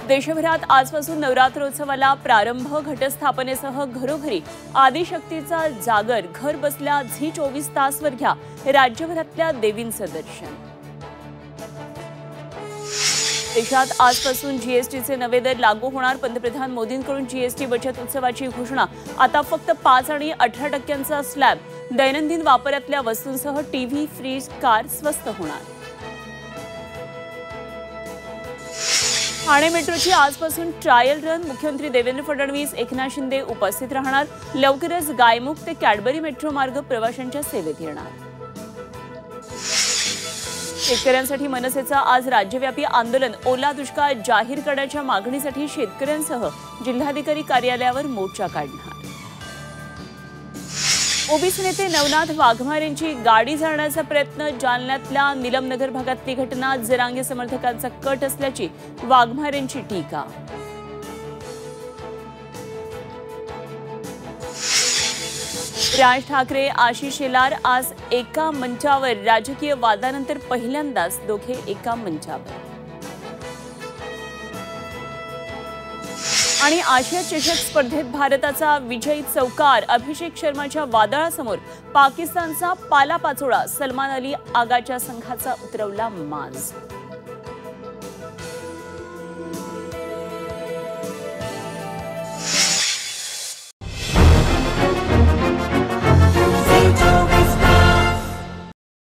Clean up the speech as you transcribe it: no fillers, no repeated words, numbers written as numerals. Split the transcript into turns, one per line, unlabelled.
देशभरात आजपासून नवरात्रोत्सवाला प्रारंभ। घटस्थापनेसह घरोघरी आदिशक्तीचा जागर। घर बसल्या झी 24 तासवर घ्या राज्यभरातल्या देवींचं दर्शन। देशात आजपासून जीएसटीचे नवे दर लागू होणार। पंतप्रधान मोदींकडून जीएसटी बचत उत्सवाची घोषणा। आता फक्त 5 आणि 18% स्लॅब। दैनंदिन वापरातल्या वस्तूंसह टीव्ही, फ्रीज, कार स्वस्त होणार। ठाणे मेट्रोची आजपासून ट्रायल रन। मुख्यमंत्री देवेंद्र फडणवीस, एकनाथ शिंदे उपस्थित राहणार। लवकरच गायमुख ते कॅडबरी मेट्रो मार्ग प्रवाशांच्या सेवेत येणार। शेतकऱ्यांसाठी मनसेचं आज राज्यव्यापी आंदोलन। ओला दुष्काळ जाहीर करण्याच्या मागणीसाठी शेतकऱ्यांसह जिल्हाधिकारी कार्यालयावर मोर्चा काढणार। ओबीसी नेते नवनाथ वाघमारेंची गाडी जाळण्याचा प्रयत्न। जालन्यातल्या निलमनगर भागातली घटना। जरांगे समर्थकांचा कट असल्याची वाघमारेंची टीका। राज ठाकरे, आशिष शेलार आज एका मंचावर। राजकीय वादानंतर पहिल्यांदाच दोघे एका मंचावर। आणि आशिया चषक स्पर्धेत भारताचा विजयी चौकार। अभिषेक शर्माच्या वादळासमोर पाकिस्तानचा पालापाचोळा। सलमान अली आगाच्या संघाचा उतरवला माज।